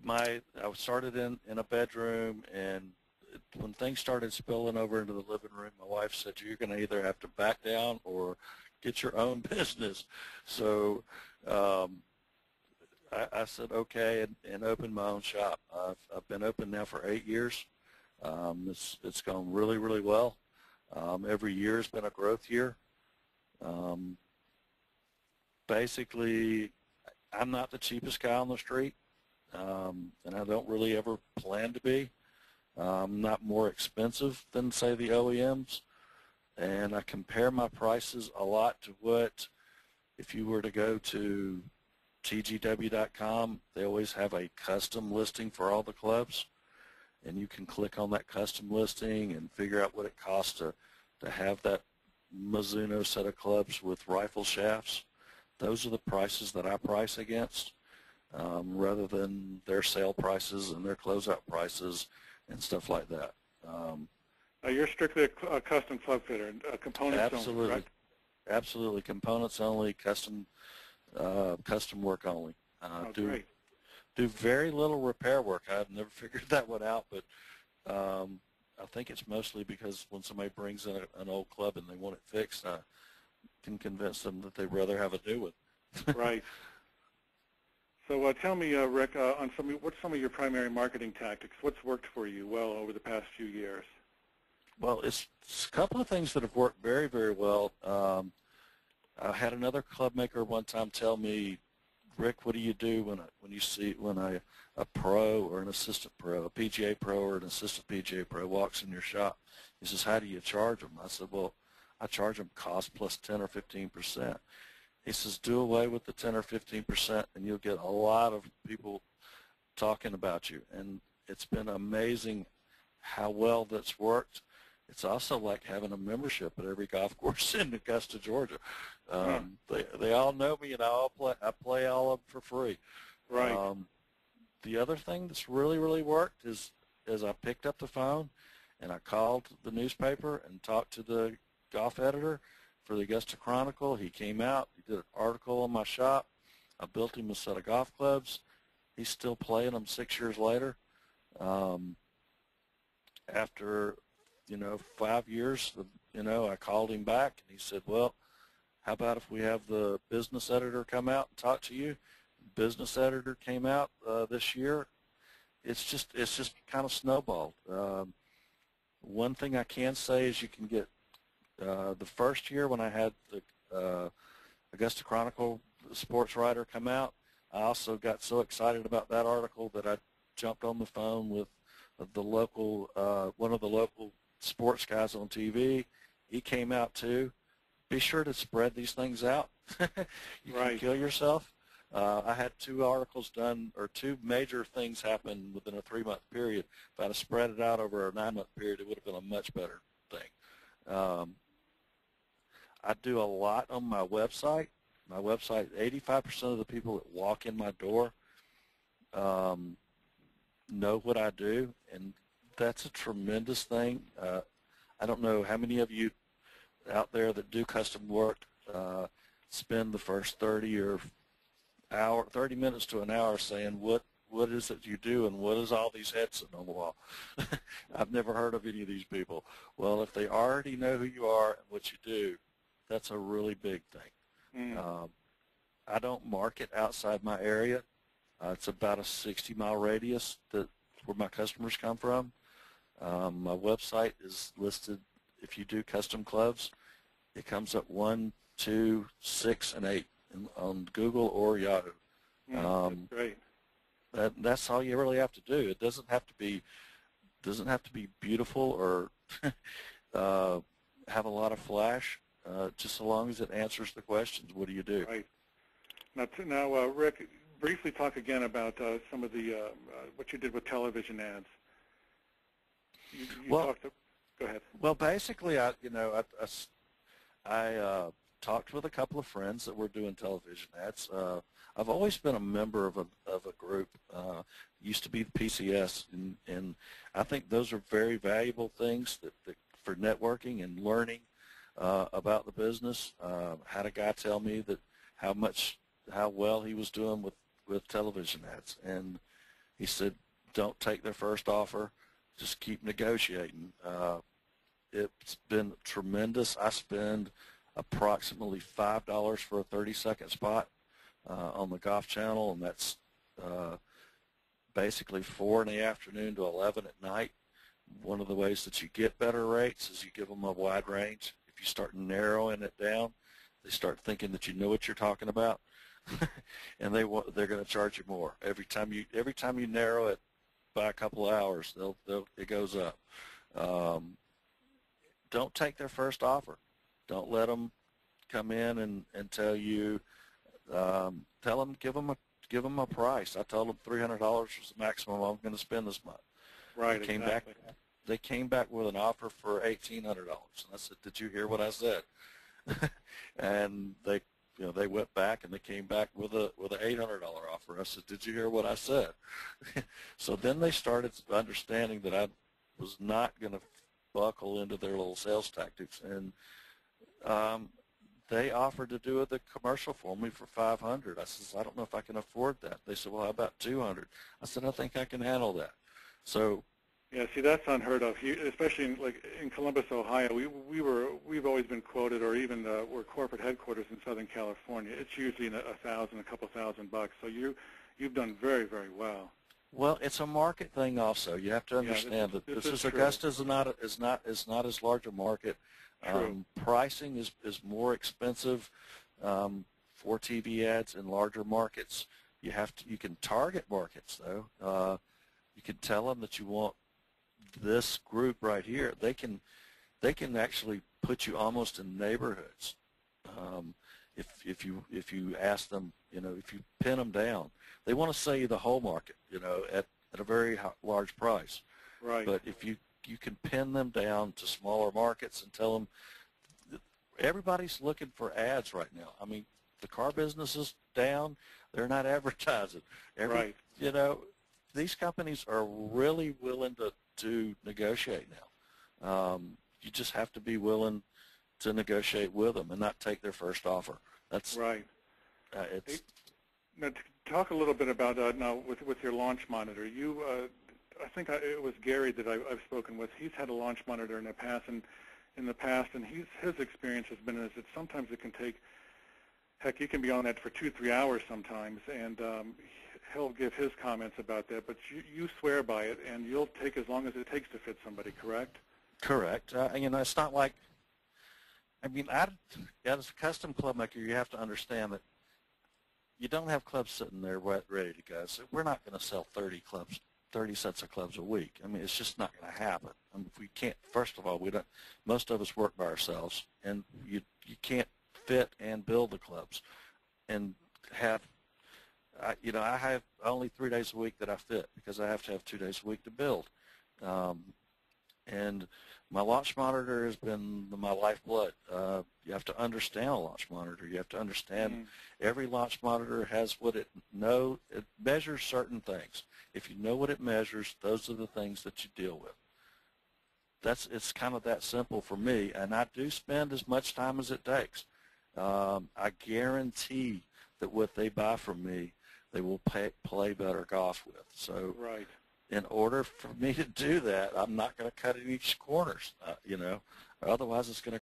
I started in a bedroom, and when things started spilling over into the living room, my wife said, you're going to either have to back down or get your own business. So I said okay, and opened my own shop. I've been open now for 8 years. It's gone really, really well. Every year has been a growth year. Basically, I'm not the cheapest guy on the street, and I don't really ever plan to be. I'm not more expensive than, say, the OEMs, and I compare my prices a lot to what, if you were to go to tgw.com, they always have a custom listing for all the clubs, and you can click on that custom listing and figure out what it costs to have that Mizuno set of clubs with rifle shafts. Those are the prices that I price against, rather than their sale prices and their closeout prices and stuff like that. You're strictly a custom club fitter, components absolutely, only, correct? Absolutely, components only, custom work only. Great. Do very little repair work. I've never figured that one out, but I think it's mostly because when somebody brings in an old club and they want it fixed, I can convince them that they'd rather have a new one. Right. So tell me, Rick, what's some of your primary marketing tactics? What's worked for you well over the past few years? Well, it's a couple of things that have worked very, very well. I had another club maker one time tell me, Rick, what do you do when you see a pro or an assistant pro, a PGA pro or an assistant PGA pro walks in your shop? He says, how do you charge them? I said, well, I charge them cost plus 10 or 15%. He says, do away with the 10 or 15% and you'll get a lot of people talking about you. And it's been amazing how well that's worked. It's also like having a membership at every golf course in Augusta, Georgia. They all know me, and I play all of them for free. Right. The other thing that's really, really worked is I picked up the phone and I called the newspaper and talked to the golf editor for the Augusta Chronicle. He came out, he did an article on my shop. I built him a set of golf clubs. He's still playing them 6 years later. After 5 years, I called him back and he said, well, how about if we have the business editor come out and talk to you? Business editor came out this year. It's just kind of snowballed. One thing I can say is you can get the first year when I had the Augusta Chronicle sports writer come out, I also got so excited about that article that I jumped on the phone with the local one of the local sports guys on TV. He came out too. Be sure to spread these things out. You can kill yourself. I had 2 articles done, or 2 major things happen within a 3-month period. If I'd have spread it out over a 9-month period, it would have been a much better thing. I do a lot on my website. My website, 85% of the people that walk in my door know what I do, and that's a tremendous thing. I don't know how many of you out there that do custom work spend the first 30 minutes to an hour saying what is it you do and what is all these heads sitting on the wall. I've never heard of any of these people. Well, if they already know who you are and what you do, that's a really big thing. I don't market outside my area. It's about a 60-mile radius where my customers come from. My website is listed. If you do custom clubs, it comes up 1, 2, 6, and 8 on Google or Yahoo. That's great. That's all you really have to do. It doesn't have to be beautiful or have a lot of flash. Just so long as it answers the questions. What do you do? Right. Now, Rick, briefly talk again about some of the what you did with television ads. Go ahead. Well, basically, I talked with a couple of friends that were doing television ads. I've always been a member of a group. Used to be the PCS, and I think those are very valuable things that for networking and learning about the business. Had a guy tell me that how well he was doing with television ads, and He said, don't take their first offer. Just keep negotiating. It's been tremendous. I spend approximately $5 for a 30-second spot on the Golf Channel, and that's basically 4 in the afternoon to 11 at night. One of the ways that you get better rates is you give them a wide range. If you start narrowing it down, they start thinking that you know what you're talking about, and they're going to charge you more every time you narrow it by a couple of hours. It goes up. Don't take their first offer. Don't let them come in and tell you. Give them a price. I told them $300 was the maximum I'm going to spend this month. Right. Exactly. They came back with an offer for $1,800, and I said, "Did you hear what I said?" And they went back and they came back with an $800 offer. I said, "Did you hear what I said?" So then they started understanding that I was not going to buckle into their little sales tactics, and they offered to do the commercial for me for $500. I said, "I don't know if I can afford that." They said, "Well, how about $200?" I said, "I think I can handle that." So, yeah, see, that's unheard of. Especially in Columbus, Ohio, we've always been quoted, or even we're corporate headquarters in Southern California. It's usually a couple thousand bucks. So you've done very, very well. Well, it's a market thing also. You have to understand that this is Augusta is not as large a market. Pricing is more expensive for TV ads in larger markets. You can target markets though. You can tell them that you want this group right here. They can actually put you almost in neighborhoods. If you ask them, if you pin them down, they want to sell you the whole market, at a very large price. Right. But if you can pin them down to smaller markets and tell them everybody's looking for ads right now. I mean, the car business is down. They're not advertising. Right. These companies are really willing to negotiate now. You just have to be willing to negotiate with them and not take their first offer. That's right. Now, to talk a little bit about now with your launch monitor. I think it was Gary that I've spoken with. He's had a launch monitor in the past, and his experience has been is that sometimes it can take, heck, you can be on that for 2-3 hours sometimes, and he'll give his comments about that. But you swear by it, and you'll take as long as it takes to fit somebody, correct? Correct. It's not like, as a custom club maker, you have to understand that you don't have clubs sitting there ready to go. So we're not going to sell 30 sets of clubs a week. It's just not going to happen. We can't. First of all, we don't. Most of us work by ourselves, and you can't fit and build the clubs, and have. I have only 3 days a week that I fit because I have to have 2 days a week to build, and my launch monitor has been my lifeblood. You have to understand a launch monitor. You have to understand every launch monitor has what it measures certain things. If you know what it measures, those are the things that you deal with. It's kind of that simple for me, and I do spend as much time as it takes. I guarantee that what they buy from me, they will play better golf with. So right. In order for me to do that, I'm not going to cut any corners, otherwise it's going to